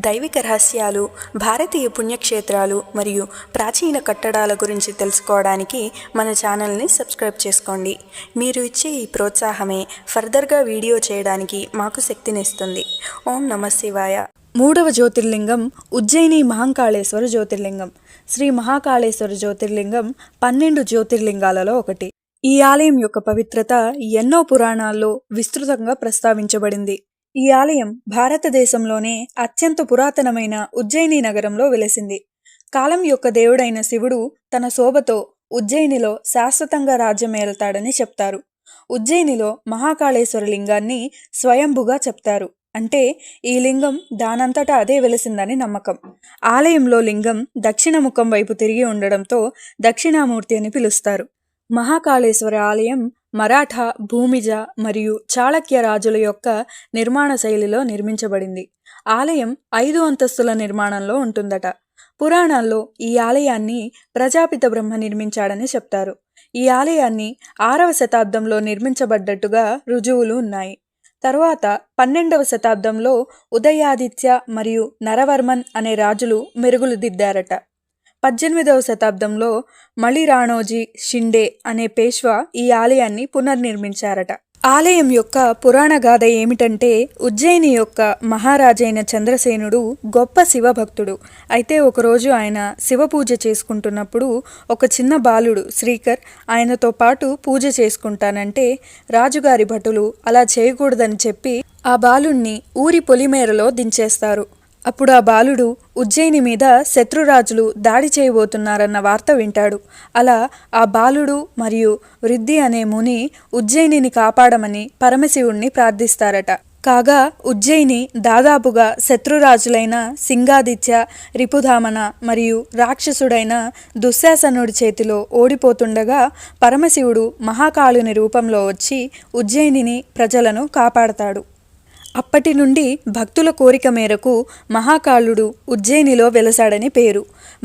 దైవిక రహస్యాలు, భారతీయ పుణ్యక్షేత్రాలు మరియు ప్రాచీన కట్టడాల గురించి తెలుసుకోవడానికి మన ఛానల్ని సబ్స్క్రైబ్ చేసుకోండి. మీరు ఇచ్చే ఈ ప్రోత్సాహమే ఫర్దర్గా వీడియో చేయడానికి మాకు శక్తినిస్తుంది. ఓం నమః శివాయ. మూడవ జ్యోతిర్లింగం ఉజ్జయిని మహంకాళేశ్వర జ్యోతిర్లింగం. శ్రీ మహాకాళేశ్వర జ్యోతిర్లింగం 12 జ్యోతిర్లింగాలలో ఒకటి. ఈ ఆలయం యొక్క పవిత్రత ఎన్నో పురాణాల్లో విస్తృతంగా ప్రస్తావించబడింది. ఈ ఆలయం భారతదేశంలోనే అత్యంత పురాతనమైన ఉజ్జయిని నగరంలో వెలసింది. కాలం యొక్క దేవుడైన శివుడు తన శోభతో ఉజ్జయినిలో శాశ్వతంగా రాజ్యమేలుతాడని చెప్తారు. ఉజ్జయినిలో మహాకాళేశ్వర లింగాన్ని స్వయంభుగా చెప్తారు. అంటే ఈ లింగం దానంతటా అదే వెలసిందని నమ్మకం. ఆలయంలో లింగం దక్షిణ ముఖం వైపు తిరిగి ఉండడంతో దక్షిణామూర్తి అని పిలుస్తారు. మహాకాళేశ్వర ఆలయం మరాఠా, భూమిజ మరియు చాళక్య రాజుల యొక్క నిర్మాణ శైలిలో నిర్మించబడింది. ఆలయం 5 అంతస్తుల నిర్మాణంలో ఉంటుందట. పురాణాల్లో ఈ ఆలయాన్ని ప్రజాపిత బ్రహ్మ నిర్మించాడని చెప్తారు. ఈ ఆలయాన్ని 6వ శతాబ్దంలో నిర్మించబడ్డట్టుగా రుజువులు ఉన్నాయి. తరువాత 12వ శతాబ్దంలో ఉదయాదిత్య మరియు నరవర్మన్ అనే రాజులు మెరుగులు దిద్దారట. 18వ శతాబ్దంలో మళిరాణోజీ షిండే అనే పేష్వా ఈ ఆలయాన్ని పునర్నిర్మించారట. ఆలయం యొక్క పురాణ గాథ ఏమిటంటే, ఉజ్జయిని యొక్క మహారాజైన చంద్రసేనుడు గొప్ప శివభక్తుడు. అయితే ఒకరోజు ఆయన శివ పూజ చేసుకుంటున్నప్పుడు ఒక చిన్న బాలుడు శ్రీకర్ ఆయనతో పాటు పూజ చేసుకుంటానంటే రాజుగారి భటులు అలా చేయకూడదని చెప్పి ఆ బాలుణ్ణి ఊరి పొలిమేరలో దించేస్తారు. అప్పుడు ఆ బాలుడు ఉజ్జయిని మీద శత్రురాజులు దాడి చేయబోతున్నారన్న వార్త వింటాడు. అలా ఆ బాలుడు మరియు వృద్ధి అనే ముని ఉజ్జయినిని కాపాడమని పరమశివుణ్ణి ప్రార్థిస్తారట. కాగా ఉజ్జయిని దాదాపుగా శత్రురాజులైన సింగాదిత్య, రిపుధామన మరియు రాక్షసుడైన దుశ్శాసనుడి చేతిలో ఓడిపోతుండగా పరమశివుడు మహాకాళుని రూపంలో వచ్చి ఉజ్జయినిని ప్రజలను కాపాడతాడు. అప్పటి నుండి భక్తుల కోరిక మేరకు మహాకాళుడు ఉజ్జయినిలో వెలసాడని పేరు.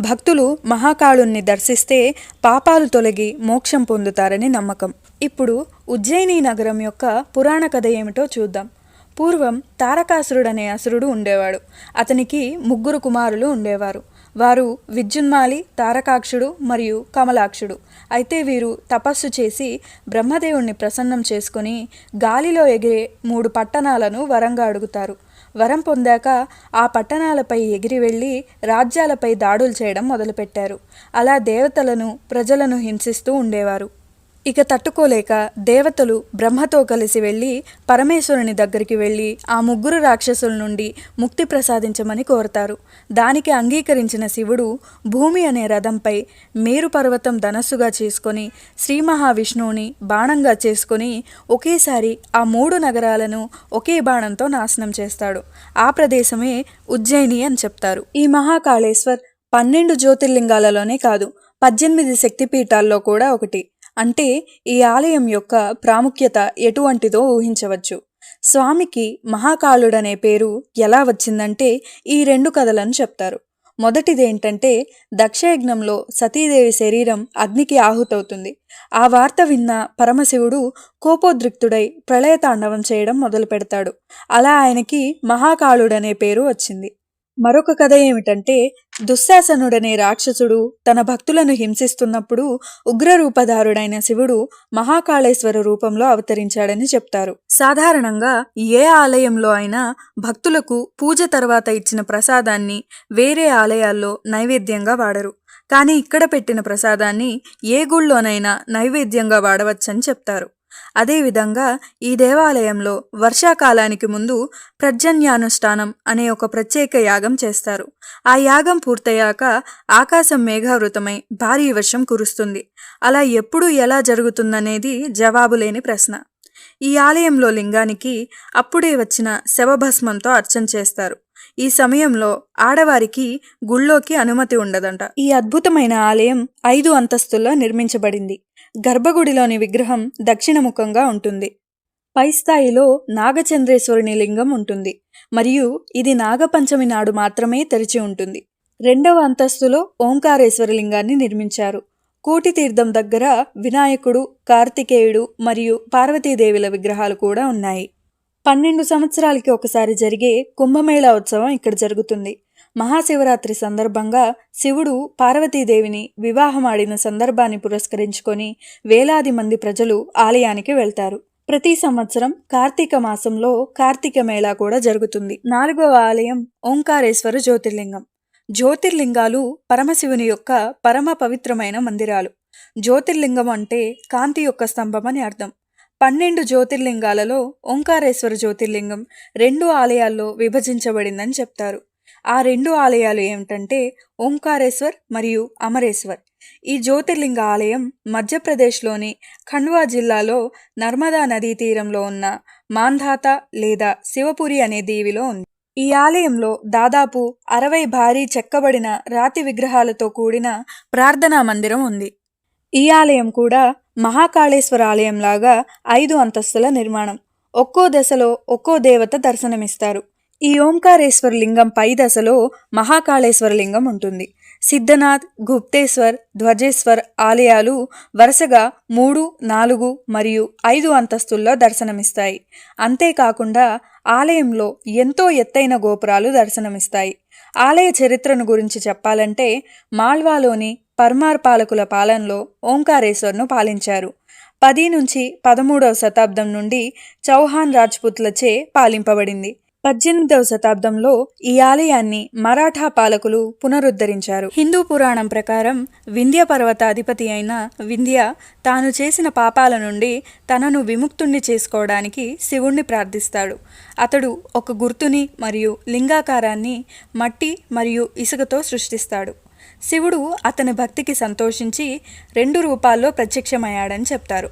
భక్తులు మహాకాళుణ్ణి దర్శిస్తే పాపాలు తొలగి మోక్షం పొందుతారని నమ్మకం. ఇప్పుడు ఉజ్జయిని నగరం యొక్క పురాణ కథ ఏమిటో చూద్దాం. పూర్వం తారకాసురుడనే అసురుడు ఉండేవాడు. అతనికి 3 కుమారులు ఉండేవారు. వారు విద్యున్మాలి, తారకాక్షుడు మరియు కమలాక్షుడు. అయితే వీరు తపస్సు చేసి బ్రహ్మదేవుణ్ణి ప్రసన్నం చేసుకుని గాలిలో ఎగిరే 3 పట్టణాలను వరంగా అడుగుతారు. వరం పొందాక ఆ పట్టణాలపై ఎగిరి వెళ్ళి రాజ్యాలపై దాడులు చేయడం మొదలుపెట్టారు. అలా దేవతలను, ప్రజలను హింసిస్తూ ఉండేవారు. ఇక తట్టుకోలేక దేవతలు బ్రహ్మతో కలిసి వెళ్ళి పరమేశ్వరుని దగ్గరికి వెళ్ళి ఆ 3 రాక్షసుల నుండి ముక్తి ప్రసాదించమని కోరతారు. దానికి అంగీకరించిన శివుడు భూమి అనే రథంపై మేరు పర్వతం ధనస్సుగా చేసుకొని శ్రీ మహావిష్ణువుని బాణంగా చేసుకొని ఒకేసారి ఆ 3 నగరాలను ఒకే బాణంతో నాశనం చేస్తాడు. ఆ ప్రదేశమే ఉజ్జయిని అని చెప్తారు. ఈ మహాకాళేశ్వర్ 12 జ్యోతిర్లింగాలలోనే కాదు, 18 శక్తిపీఠాల్లో కూడా ఒకటి. అంటే ఈ ఆలయం యొక్క ప్రాముఖ్యత ఎటువంటిదో ఊహించవచ్చు. స్వామికి మహాకాళుడనే పేరు ఎలా వచ్చిందంటే ఈ 2 కథలను చెప్తారు. మొదటిదేంటంటే, దక్షయజ్ఞంలో సతీదేవి శరీరం అగ్నికి ఆహుతవుతుంది. ఆ వార్త విన్న పరమశివుడు కోపోద్రిక్తుడై ప్రళయతాండవం చేయడం మొదలు పెడతాడు. అలా ఆయనకి మహాకాళుడనే పేరు వచ్చింది. మరొక కథ ఏమిటంటే, దుశ్శాసనుడనే రాక్షసుడు తన భక్తులను హింసిస్తున్నప్పుడు ఉగ్రరూపధారుడైన శివుడు మహాకాళేశ్వర రూపంలో అవతరించాడని చెప్తారు. సాధారణంగా ఏ ఆలయంలో అయినా భక్తులకు పూజ తర్వాత ఇచ్చిన ప్రసాదాన్ని వేరే ఆలయాల్లో నైవేద్యంగా వాడరు. కానీ ఇక్కడ పెట్టిన ప్రసాదాన్ని ఏ గుళ్ళోనైనా నైవేద్యంగా వాడవచ్చని చెప్తారు. అదేవిధంగా ఈ దేవాలయంలో వర్షాకాలానికి ముందు ప్రజన్యానుష్ఠానం అనే ఒక ప్రత్యేక యాగం చేస్తారు. ఆ యాగం పూర్తయ్యాక ఆకాశం మేఘావృతమై భారీ వర్షం కురుస్తుంది. అలా ఎప్పుడు ఎలా జరుగుతుందనేది జవాబులేని ప్రశ్న. ఈ ఆలయంలో లింగానికి అప్పుడే వచ్చిన శవభస్మంతో అర్చన చేస్తారు. ఈ సమయంలో ఆడవారికి గుళ్ళోకి అనుమతి ఉండదంట. ఈ అద్భుతమైన ఆలయం 5 అంతస్తుల్లో నిర్మించబడింది. గర్భగుడిలోని విగ్రహం దక్షిణముఖంగా ఉంటుంది. పై స్థాయిలో నాగచంద్రేశ్వరుని లింగం ఉంటుంది మరియు ఇది నాగపంచమి నాడు మాత్రమే తెరిచి ఉంటుంది. 2వ అంతస్తులో ఓంకారేశ్వర లింగాన్ని నిర్మించారు. కోటితీర్థం దగ్గర వినాయకుడు, కార్తికేయుడు మరియు పార్వతీదేవిల విగ్రహాలు కూడా ఉన్నాయి. 12 సంవత్సరాలకి ఒకసారి జరిగే కుంభమేళా ఉత్సవం ఇక్కడ జరుగుతుంది. మహాశివరాత్రి సందర్భంగా శివుడు పార్వతీదేవిని వివాహమాడిన సందర్భాన్ని పురస్కరించుకొని వేలాది మంది ప్రజలు ఆలయానికి వెళ్తారు. ప్రతి సంవత్సరం కార్తీక మాసంలో కార్తీక మేళా కూడా జరుగుతుంది. 4వ ఆలయం ఓంకారేశ్వర జ్యోతిర్లింగం. జ్యోతిర్లింగాలు పరమశివుని యొక్క పరమ పవిత్రమైన మందిరాలు. జ్యోతిర్లింగం అంటే కాంతి యొక్క స్తంభం అని అర్థం. 12 జ్యోతిర్లింగాలలో ఓంకారేశ్వర జ్యోతిర్లింగం 2 ఆలయాల్లో విభజించబడిందని చెప్తారు. ఆ 2 ఆలయాలు ఏమిటంటే ఓంకారేశ్వర్ మరియు అమరేశ్వర్. ఈ జ్యోతిర్లింగ ఆలయం మధ్యప్రదేశ్లోని ఖండ్వా జిల్లాలో నర్మదా నదీ తీరంలో ఉన్న మాంధాత లేదా శివపురి అనే దీవిలో ఉంది. ఈ ఆలయంలో దాదాపు 60 భారీ చెక్కబడిన రాతి విగ్రహాలతో కూడిన ప్రార్థనా మందిరం ఉంది. ఈ ఆలయం కూడా మహాకాళేశ్వర ఆలయంలాగా 5 అంతస్తుల నిర్మాణం. ఒక్కో దశలో ఒక్కో దేవత దర్శనమిస్తారు. ఈ ఓంకారేశ్వర లింగం పై దశలో మహాకాళేశ్వర లింగం ఉంటుంది. సిద్ధనాథ్, గుప్తేశ్వర్, ధ్వజేశ్వర్ ఆలయాలు వరుసగా 3, 4 మరియు 5 అంతస్తుల్లో దర్శనమిస్తాయి. అంతేకాకుండా ఆలయంలో ఎంతో ఎత్తైన గోపురాలు దర్శనమిస్తాయి. ఆలయ చరిత్రను గురించి చెప్పాలంటే మాల్వాలోని పర్మార్ పాలకుల పాలనలో ఓంకారేశ్వర్ను పాలించారు. 10 నుంచి 13వ శతాబ్దం నుండి చౌహాన్ రాజ్పుత్లచే పాలింపబడింది. 18వ శతాబ్దంలో ఈ ఆలయాన్ని మరాఠా పాలకులు పునరుద్ధరించారు. హిందూ పురాణం ప్రకారం వింధ్య పర్వతాధిపతి అయిన వింధ్య తాను చేసిన పాపాల నుండి తనను విముక్తుణ్ణి చేసుకోవడానికి శివుణ్ణి ప్రార్థిస్తాడు. అతడు ఒక గుర్తుని మరియు లింగాకారాన్ని మట్టి మరియు ఇసుకతో సృష్టిస్తాడు. శివుడు అతని భక్తికి సంతోషించి 2 రూపాల్లో ప్రత్యక్షమయ్యాడని చెప్తారు.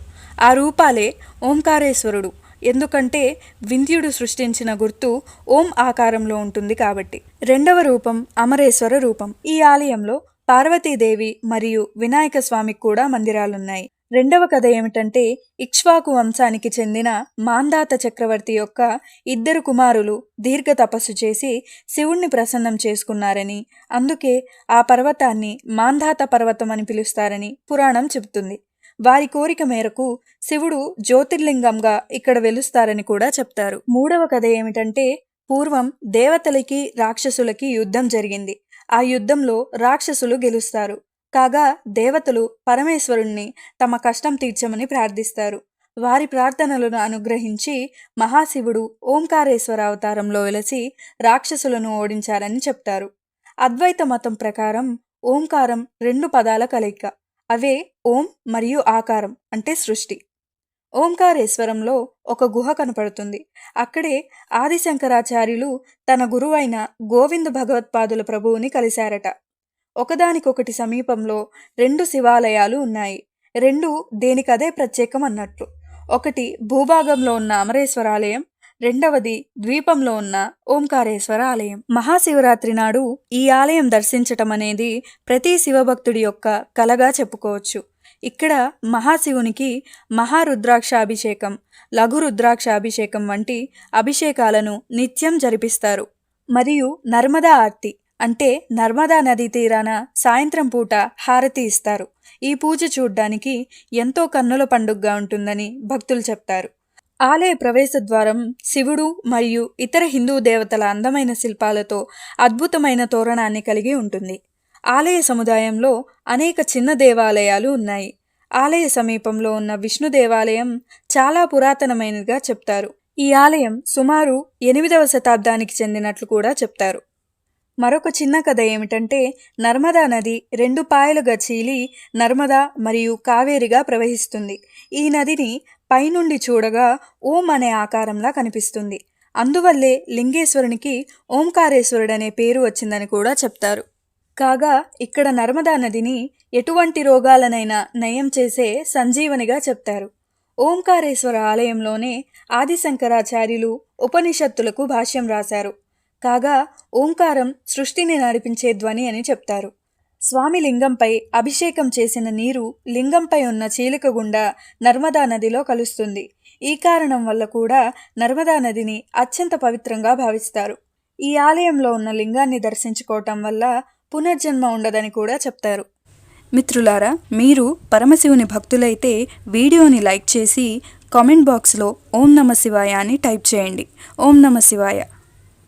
ఆ రూపాలే ఓంకారేశ్వరుడు. ఎందుకంటే వింధ్యుడు సృష్టించిన గుర్తు ఓం ఆకారంలో ఉంటుంది కాబట్టి. 2వ రూపం అమరేశ్వర రూపం. ఈ ఆలయంలో పార్వతీదేవి మరియు వినాయక స్వామికి కూడా మందిరాలున్నాయి. 2వ కథ ఏమిటంటే ఇక్ష్వాకు వంశానికి చెందిన మాంధాత చక్రవర్తి యొక్క 2 కుమారులు దీర్ఘ తపస్సు చేసి శివుణ్ణి ప్రసన్నం చేసుకున్నారని, అందుకే ఆ పర్వతాన్ని మాంధాత పర్వతం అని పిలుస్తారని పురాణం చెబుతుంది. వారి కోరిక మేరకు శివుడు జ్యోతిర్లింగంగా ఇక్కడ వెలుస్తారని కూడా చెప్తారు. 3వ కథ ఏమిటంటే పూర్వం దేవతలకి రాక్షసులకి యుద్ధం జరిగింది. ఆ యుద్ధంలో రాక్షసులు గెలుస్తారు. కాగా దేవతలు పరమేశ్వరుణ్ణి తమ కష్టం తీర్చమని ప్రార్థిస్తారు. వారి ప్రార్థనలను అనుగ్రహించి మహాశివుడు ఓంకారేశ్వర అవతారంలో వెలసి రాక్షసులను ఓడించారని చెప్తారు. అద్వైత మతం ప్రకారం ఓంకారం 2 పదాల కలయిక. అవే ఓం మరియు ఆకారం అంటే సృష్టి. ఓంకారేశ్వరంలో ఒక గుహ కనపడుతుంది. అక్కడే ఆదిశంకరాచార్యులు తన గురువైన గోవింద భగవత్పాదుల ప్రభువుని కలిశారట. ఒకదానికొకటి సమీపంలో 2 శివాలయాలు ఉన్నాయి. 2 దేనికదే ప్రత్యేకం అన్నట్లు. ఒకటి భూభాగంలో ఉన్న అమరేశ్వర ఆలయం, 2వది ద్వీపంలో ఉన్న ఓంకారేశ్వర ఆలయం. మహాశివరాత్రి నాడు ఈ ఆలయం దర్శించటం అనేది ప్రతి శివభక్తుడి యొక్క కలగా చెప్పుకోవచ్చు. ఇక్కడ మహాశివునికి మహారుద్రాక్షాభిషేకం, లఘు రుద్రాక్షాభిషేకం వంటి అభిషేకాలను నిత్యం జరిపిస్తారు. మరియు నర్మదా ఆర్తి అంటే నర్మదా నదీ తీరాన సాయంత్రం పూట హారతి ఇస్తారు. ఈ పూజ చూడ్డానికి ఎంతో కన్నుల పండుగగా ఉంటుందని భక్తులు చెప్తారు. ఆలయ ప్రవేశ ద్వారం శివుడు మరియు ఇతర హిందూ దేవతల అందమైన శిల్పాలతో అద్భుతమైన తోరణాన్ని కలిగి ఉంటుంది. ఆలయ సముదాయంలో అనేక చిన్న దేవాలయాలు ఉన్నాయి. ఆలయ సమీపంలో ఉన్న విష్ణు దేవాలయం చాలా పురాతనమైనదిగా చెప్తారు. ఈ ఆలయం సుమారు 8వ శతాబ్దానికి చెందినట్లు కూడా చెప్తారు. మరొక చిన్న కథ ఏమిటంటే నర్మదా నది 2 పాయలుగా చీలి నర్మదా మరియు కావేరిగా ప్రవహిస్తుంది. ఈ నదిని పైనుండి చూడగా ఓం అనే ఆకారంలా కనిపిస్తుంది. అందువల్లే లింగేశ్వరునికి ఓంకారేశ్వరుడనే పేరు వచ్చిందని కూడా చెప్తారు. కాగా ఇక్కడ నర్మదా నదిని ఎటువంటి రోగాలనైనా నయం చేసే సంజీవనిగా చెప్తారు. ఓంకారేశ్వర ఆలయంలోనే ఆదిశంకరాచార్యులు ఉపనిషత్తులకు భాష్యం రాశారు. కాగా ఓంకారం సృష్టిని నడిపించే ధ్వని అని చెప్తారు. స్వామి లింగంపై అభిషేకం చేసిన నీరు లింగంపై ఉన్న చీలిక గుండా నర్మదా నదిలో కలుస్తుంది. ఈ కారణం వల్ల కూడా నర్మదా నదిని అత్యంత పవిత్రంగా భావిస్తారు. ఈ ఆలయంలో ఉన్న లింగాన్ని దర్శించుకోవటం వల్ల పునర్జన్మ ఉండదని కూడా చెప్తారు. మిత్రులారా, మీరు పరమశివుని భక్తులైతే వీడియోని లైక్ చేసి కామెంట్ బాక్స్లో ఓం నమ శివాయ అని టైప్ చేయండి. ఓం నమ శివాయ.